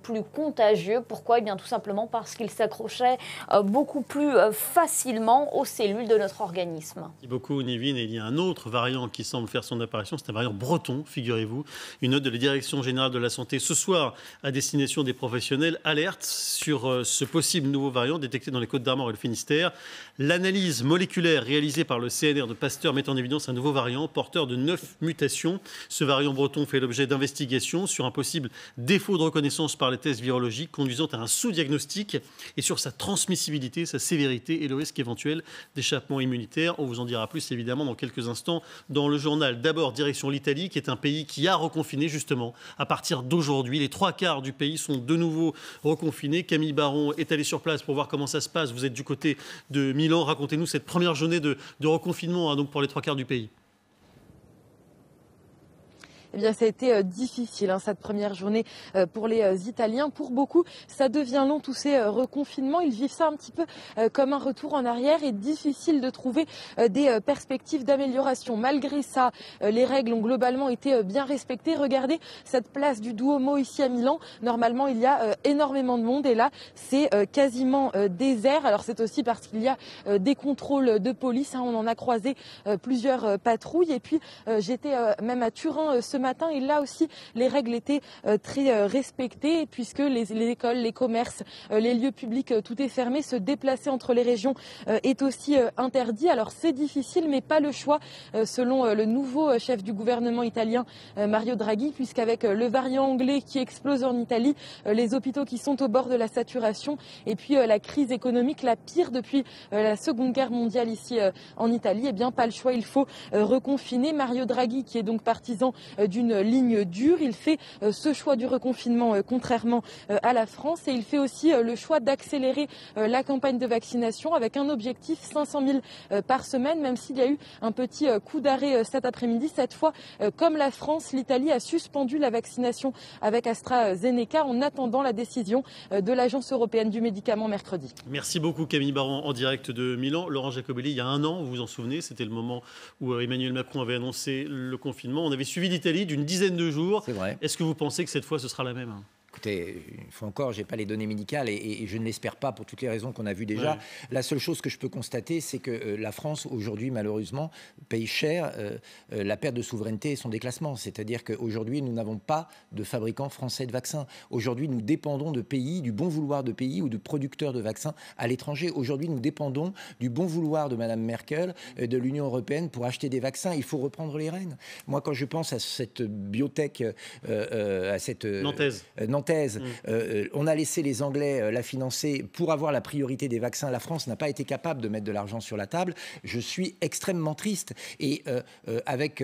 plus contagieux. Pourquoi ? Tout simplement parce qu'il s'accrochait beaucoup plus facilement aux cellules de notre organisme. Merci beaucoup, Nivine. Et il y a un autre variant qui semble faire son apparition. C'est un variant breton, figurez-vous. Une note de la Direction générale de la santé ce soir à destination des professionnels alerte sur ce possible nouveau variant détecté dans les Côtes-d'Armor et le Finistère. L'analyse moléculaire réalisée par le CNR de Pasteur met en évidence un nouveau variant porteur de 9 mutations. Ce variant breton fait l'objet d'investigations sur un possible défaut de reconnaissance par les tests virologiques conduisant à un sous-diagnostic et sur sa transmissibilité, sa sévérité et le risque éventuel d'échappement immunitaire. On vous en dira plus évidemment dans quelques instants dans le journal. D'abord, direction l'Italie qui est un pays qui a reconfiné justement à partir d'aujourd'hui. Les 3/4 du pays sont de nouveau reconfinés. Camille Baron est allée sur place pour voir comment ça se passe. Vous êtes du côté de Milan. Racontez-nous cette première journée de reconfinement donc pour les 3/4 du pays. eh bien, ça a été difficile, cette première journée pour les Italiens. Pour beaucoup, ça devient long, tous ces reconfinements. Ils vivent ça un petit peu comme un retour en arrière et difficile de trouver des perspectives d'amélioration. Malgré ça, les règles ont globalement été bien respectées. Regardez cette place du Duomo ici à Milan. Normalement, il y a énormément de monde et là, c'est quasiment désert. Alors, c'est aussi parce qu'il y a des contrôles de police. On en a croisé plusieurs patrouilles. Et puis, j'étais même à Turin ce matin et là aussi, les règles étaient très respectées puisque les écoles, les commerces, les lieux publics, tout est fermé. Se déplacer entre les régions est aussi interdit. Alors, c'est difficile, mais pas le choix, selon le nouveau chef du gouvernement italien, Mario Draghi, puisqu'avec le variant anglais qui explose en Italie, les hôpitaux qui sont au bord de la saturation et puis la crise économique, la pire depuis la Seconde Guerre mondiale ici en Italie, eh bien, pas le choix, il faut reconfiner. Mario Draghi, qui est donc partisan d'une ligne dure, il fait ce choix du reconfinement contrairement à la France et il fait aussi le choix d'accélérer la campagne de vaccination avec un objectif 500 000 par semaine, même s'il y a eu un petit coup d'arrêt cet après-midi. Cette fois, comme la France, l'Italie a suspendu la vaccination avec AstraZeneca en attendant la décision de l'Agence européenne du médicament mercredi. Merci beaucoup Camille Baron en direct de Milan. Laurent Jacobelli, il y a un an, vous vous en souvenez, c'était le moment où Emmanuel Macron avait annoncé le confinement. On avait suivi l'Italie d'une dizaine de jours. C'est vrai. Est-ce que vous pensez que cette fois ce sera la même ? Écoutez, une fois encore, je n'ai pas les données médicales et je ne l'espère pas pour toutes les raisons qu'on a vues déjà. Ouais. La seule chose que je peux constater, c'est que la France, aujourd'hui, malheureusement, paye cher la perte de souveraineté et son déclassement. C'est-à-dire qu'aujourd'hui, nous n'avons pas de fabricants français de vaccins. Aujourd'hui, nous dépendons de pays, du bon vouloir de pays ou de producteurs de vaccins à l'étranger. Aujourd'hui, nous dépendons du bon vouloir de Mme Merkel, de l'Union européenne pour acheter des vaccins. Il faut reprendre les rênes. Moi, quand je pense à cette biotech, à cette... Nantaise. On a laissé les Anglais la financer pour avoir la priorité des vaccins. La France n'a pas été capable de mettre de l'argent sur la table. Je suis extrêmement triste. Et avec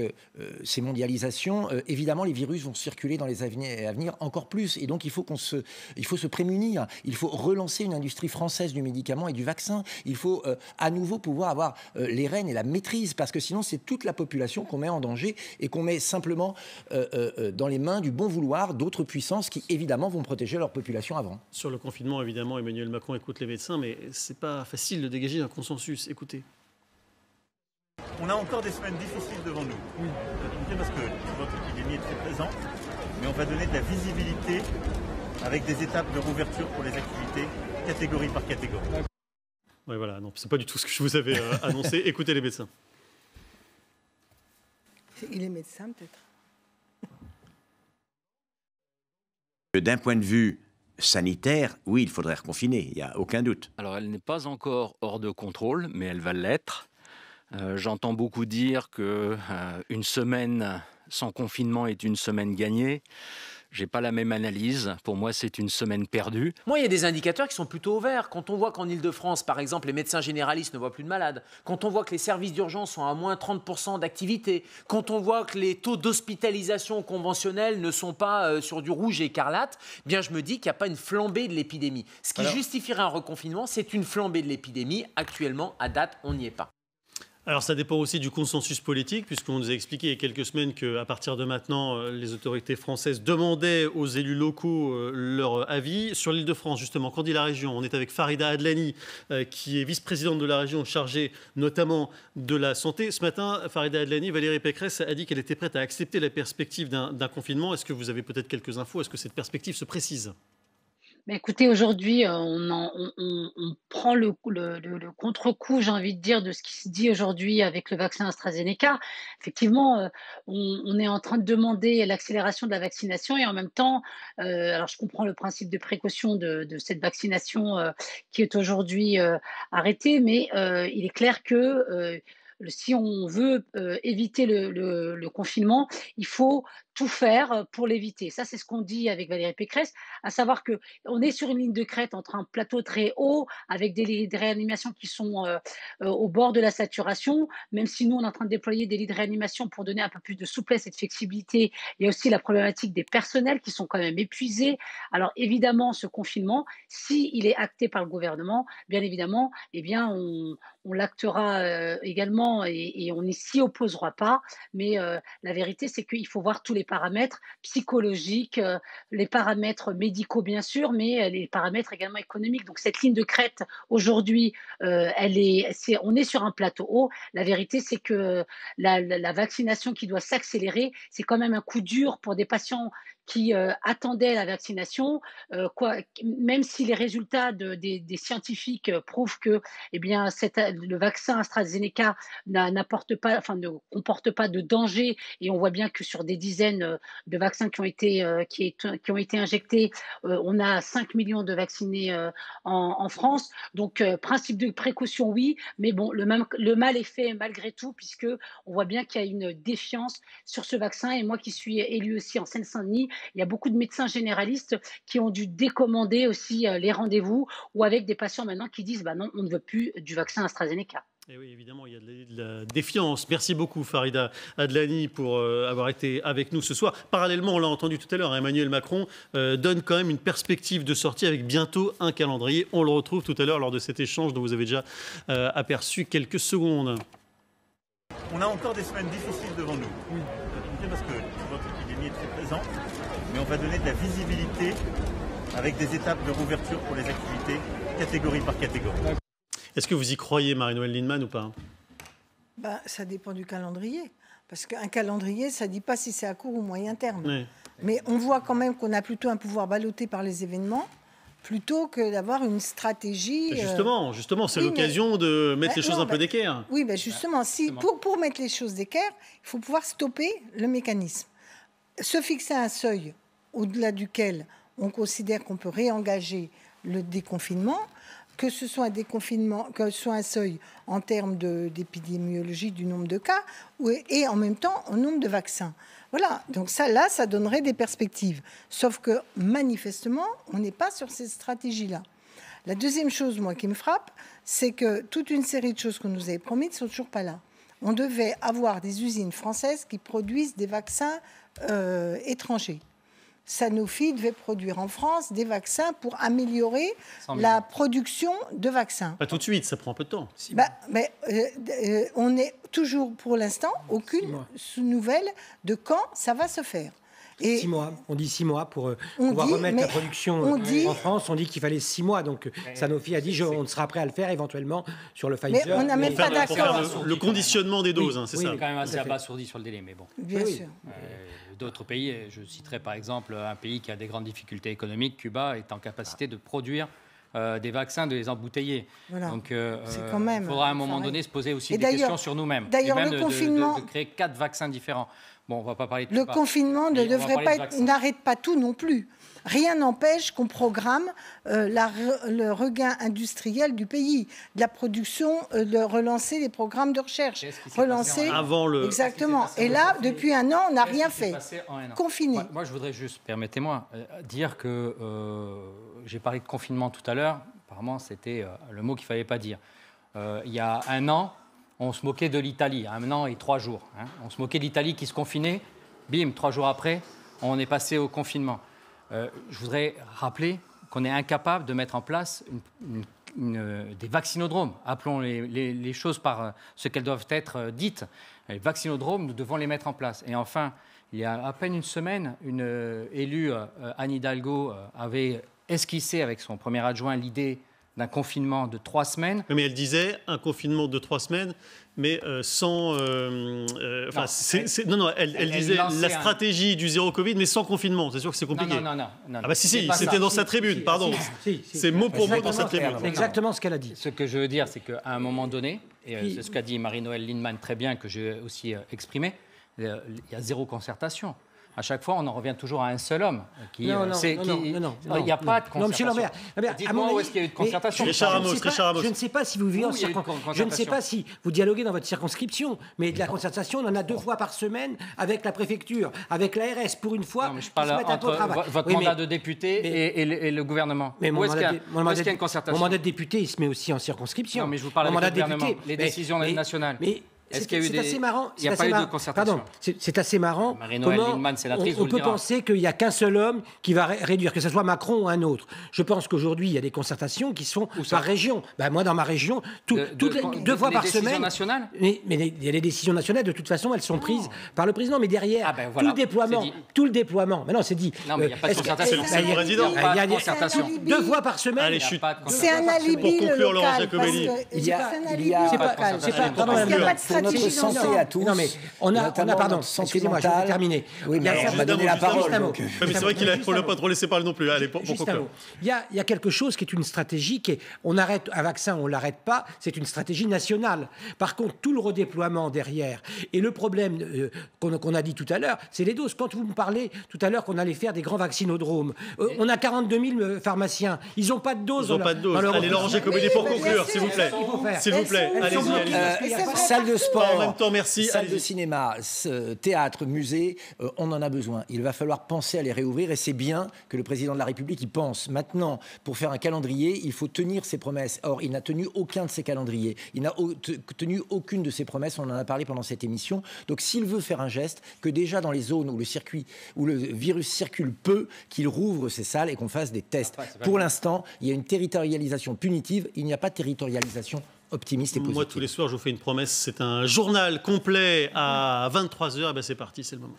ces mondialisations, évidemment, les virus vont circuler dans les années à venir encore plus. Et donc, il faut se prémunir. Il faut relancer une industrie française du médicament et du vaccin. Il faut à nouveau pouvoir avoir les rênes et la maîtrise, parce que sinon, c'est toute la population qu'on met en danger et qu'on met simplement dans les mains du bon vouloir d'autres puissances qui, évidemment, vont protéger leur population avant. Sur le confinement, évidemment, Emmanuel Macron écoute les médecins, mais c'est pas facile de dégager un consensus. Écoutez. On a encore des semaines difficiles devant nous. Oui. Parce que votre épidémie est très présente, mais on va donner de la visibilité avec des étapes de rouverture pour les activités, catégorie par catégorie. Oui, voilà, non, c'est pas du tout ce que je vous avais annoncé. Écoutez les médecins. Il est médecin, peut-être. D'un point de vue sanitaire, oui, il faudrait reconfiner, il n'y a aucun doute. Alors, elle n'est pas encore hors de contrôle, mais elle va l'être. J'entends beaucoup dire qu'une semaine sans confinement est une semaine gagnée. Je n'ai pas la même analyse. Pour moi, c'est une semaine perdue. Moi, il y a des indicateurs qui sont plutôt au vert. Quand on voit qu'en Ile-de-France, par exemple, les médecins généralistes ne voient plus de malades, quand on voit que les services d'urgence sont à moins 30% d'activité, quand on voit que les taux d'hospitalisation conventionnels ne sont pas sur du rouge écarlate, eh bien, je me dis qu'il n'y a pas une flambée de l'épidémie. Ce qui justifierait un reconfinement, c'est une flambée de l'épidémie. Actuellement, à date, on n'y est pas. Alors ça dépend aussi du consensus politique, puisqu'on nous a expliqué il y a quelques semaines qu'à partir de maintenant, les autorités françaises demandaient aux élus locaux leur avis. Sur l'Île-de-France, justement, qu'en dit la région ? On est avec Farida Adlani, qui est vice-présidente de la région, chargée notamment de la santé. Ce matin, Farida Adlani, Valérie Pécresse a dit qu'elle était prête à accepter la perspective d'un confinement. Est-ce que vous avez peut-être quelques infos ? Est-ce que cette perspective se précise ? Mais écoutez, aujourd'hui, on prend le contre-coup, j'ai envie de dire, de ce qui se dit aujourd'hui avec le vaccin AstraZeneca. Effectivement, on est en train de demander l'accélération de la vaccination et en même temps, alors je comprends le principe de précaution de cette vaccination qui est aujourd'hui arrêtée, mais il est clair que si on veut éviter le confinement, il faut tout faire pour l'éviter. Ça, c'est ce qu'on dit avec Valérie Pécresse, à savoir qu'on est sur une ligne de crête entre un plateau très haut avec des lits de réanimation qui sont au bord de la saturation, même si nous, on est en train de déployer des lits de réanimation pour donner un peu plus de souplesse et de flexibilité. Il y a aussi la problématique des personnels qui sont quand même épuisés. Alors évidemment, ce confinement, s'il est acté par le gouvernement, bien évidemment, eh bien, on l'actera également et on n'y s'y opposera pas. Mais la vérité, c'est qu'il faut voir tous les les paramètres psychologiques, les paramètres médicaux bien sûr, mais les paramètres également économiques. Donc cette ligne de crête aujourd'hui, on est sur un plateau haut. La vérité, c'est que la vaccination qui doit s'accélérer, c'est quand même un coup dur pour des patients qui attendaient la vaccination, même si les résultats des scientifiques prouvent que le vaccin AstraZeneca ne comporte pas de danger, et on voit bien que sur des dizaines de vaccins qui ont été injectés, on a 5 millions de vaccinés en France. Donc, principe de précaution, oui, mais bon, le mal est fait malgré tout, puisque on voit bien qu'il y a une défiance sur ce vaccin. Et moi qui suis élue aussi en Seine-Saint-Denis, il y a beaucoup de médecins généralistes qui ont dû décommander aussi les rendez-vous, ou avec des patients maintenant qui disent non, on ne veut plus du vaccin AstraZeneca. Et oui, évidemment, il y a de la défiance. Merci beaucoup, Farida Adlani, pour avoir été avec nous ce soir. Parallèlement, on l'a entendu tout à l'heure, Emmanuel Macron donne quand même une perspective de sortie avec bientôt un calendrier. On le retrouve tout à l'heure lors de cet échange dont vous avez déjà aperçu quelques secondes. On a encore des semaines difficiles devant nous. Parce que votre épidémie est très présente, mais on va donner de la visibilité avec des étapes de rouverture pour les activités, catégorie par catégorie. Est-ce que vous y croyez, Marie-Noëlle Lienemann, ou pas? Ça dépend du calendrier. Parce qu'un calendrier, ça ne dit pas si c'est à court ou moyen terme. Oui. Mais on voit quand même qu'on a plutôt un pouvoir ballotté par les événements, plutôt que d'avoir une stratégie... Justement, c'est l'occasion de mettre les choses un peu d'équerre. Oui, justement, pour mettre les choses d'équerre, il faut pouvoir stopper le mécanisme. Se fixer un seuil au-delà duquel on considère qu'on peut réengager le déconfinement, que ce soit un seuil en termes d'épidémiologie du nombre de cas, et en même temps au nombre de vaccins. Voilà, donc ça donnerait des perspectives. Sauf que, manifestement, on n'est pas sur cette stratégie-là. La deuxième chose, moi, qui me frappe, c'est que toute une série de choses qu'on nous avait promises ne sont toujours pas là. On devait avoir des usines françaises qui produisent des vaccins étrangers. Sanofi devait produire en France des vaccins pour améliorer la production de vaccins. Pas tout de suite, ça prend un peu de temps. On n'est toujours, pour l'instant, aucune nouvelle de quand ça va se faire. 6 mois. On dit 6 mois pour pouvoir remettre la production en France. On dit qu'il fallait 6 mois. Donc Sanofi a dit on sera prêt à le faire éventuellement sur le Pfizer. Mais on n'a même pas d'accord. Le conditionnement des doses, c'est ça. C'est quand même assez abasourdi sur le délai, mais bon. Bien sûr. D'autres pays, je citerai par exemple un pays qui a des grandes difficultés économiques, Cuba, est en capacité de produire des vaccins, de les embouteiller. Voilà. Donc il faudra à un moment donné se poser aussi des questions sur nous-mêmes. D'ailleurs, et même le confinement... de créer 4 vaccins différents. Bon, on ne va pas parler de Le confinement n'arrête pas tout non plus. Rien n'empêche qu'on programme le regain industriel du pays, de la production, de relancer les programmes de recherche. Exactement. Et là, depuis un an, on n'a rien fait. Confiné. Moi, je voudrais juste, permettez-moi, dire que j'ai parlé de confinement tout à l'heure. Apparemment, c'était le mot qu'il ne fallait pas dire. Il y a un an, on se moquait de l'Italie, 1 an et 3 jours. On se moquait de l'Italie qui se confinait. Bim, 3 jours après, on est passé au confinement. Je voudrais rappeler qu'on est incapable de mettre en place des vaccinodromes. Appelons les choses par ce qu'elles doivent être dites. Les vaccinodromes, nous devons les mettre en place. Et enfin, il y a à peine une semaine, une élue, Anne Hidalgo, avait esquissé avec son premier adjoint l'idée d'un confinement de 3 semaines. Mais elle disait un confinement de 3 semaines, mais sans... elle disait la stratégie du zéro Covid, mais sans confinement. C'est sûr que c'est compliqué. Non. Ah bah si, c'était dans sa tribune, pardon. C'est mot pour mot dans sa tribune. C'est exactement ce qu'elle a dit. Ce que je veux dire, c'est qu'à un moment donné, et c'est ce qu'a dit Marie-Noëlle Lienemann très bien, que j'ai aussi exprimé, il y a zéro concertation. À chaque fois, on en revient toujours à un seul homme. Il n'y a pas de concertation. Non, monsieur Lambert. Dites-moi où est-ce qu'il y a eu de concertation. Richard Amos. Je ne sais pas si vous vivez je ne sais pas si vous dialoguez dans votre circonscription, mais de la concertation, on en a 2 fois par semaine avec la préfecture, avec l'ARS, pour une fois. Non, mais je parle entre votre mandat de député et le gouvernement. Mais où est-ce qu'il y a une concertation? Mon mandat de député, il se met aussi en circonscription. Non, mais je vous parle du gouvernement, les décisions nationales. Est-ce qu'il y a eu C'est assez marrant. Il n'y a pas eu de concertation. Pardon, c'est assez marrant. Marie-Noëlle Lienemann, sénatrice, on peut penser qu'il n'y a qu'un seul homme qui va réduire, que ce soit Macron ou un autre. Je pense qu'aujourd'hui, il y a des concertations qui sont par région. Ben, moi, dans ma région, deux fois par semaine. Nationales mais il y a les décisions nationales, de toute façon, elles sont prises par le président. Mais derrière, voilà, tout le déploiement. Mais non, c'est dit. Non, mais il n'y a pas de concertation. C'est le président. Il n'y a pas de concertation. 2 fois par semaine. Allez, chut. C'est un alibi Pour conclure, Laurent Giacomelli. Il y a Pour notre santé à tous. Non, mais on a pardon, excusez-moi, je vais terminer. Oui, mais on m'a donné la parole. Mais c'est vrai qu'il ne l'a pas trop laissé parler non plus. Allez, pour conclure. Il y a quelque chose qui est une stratégie qui est, on arrête un vaccin, on l'arrête pas, c'est une stratégie nationale. Par contre, tout le redéploiement derrière et le problème qu'on a dit tout à l'heure, c'est les doses. Quand vous me parlez tout à l'heure qu'on allait faire des grands vaccinodromes, on a 42 000 pharmaciens, ils n'ont pas de doses. Ils n'ont pas de doses. Allez, Laurent Giacomelli, pour conclure, s'il vous plaît. S'il vous plaît, allez-y. Salle de sport, en même temps, merci. Salle de cinéma, théâtre, musée, on en a besoin. Il va falloir penser à les réouvrir et c'est bien que le président de la République y pense. Maintenant, pour faire un calendrier, il faut tenir ses promesses. Or, il n'a tenu aucun de ses calendriers. Il n'a tenu aucune de ses promesses. On en a parlé pendant cette émission. Donc, s'il veut faire un geste, que déjà dans les zones où le virus circule peu, qu'il rouvre ses salles et qu'on fasse des tests. Pour l'instant, il y a une territorialisation punitive. Il n'y a pas de territorialisation optimiste et positive. Moi, tous les soirs, je vous fais une promesse. C'est un journal complet à 23h. Et ben, c'est parti, c'est le moment.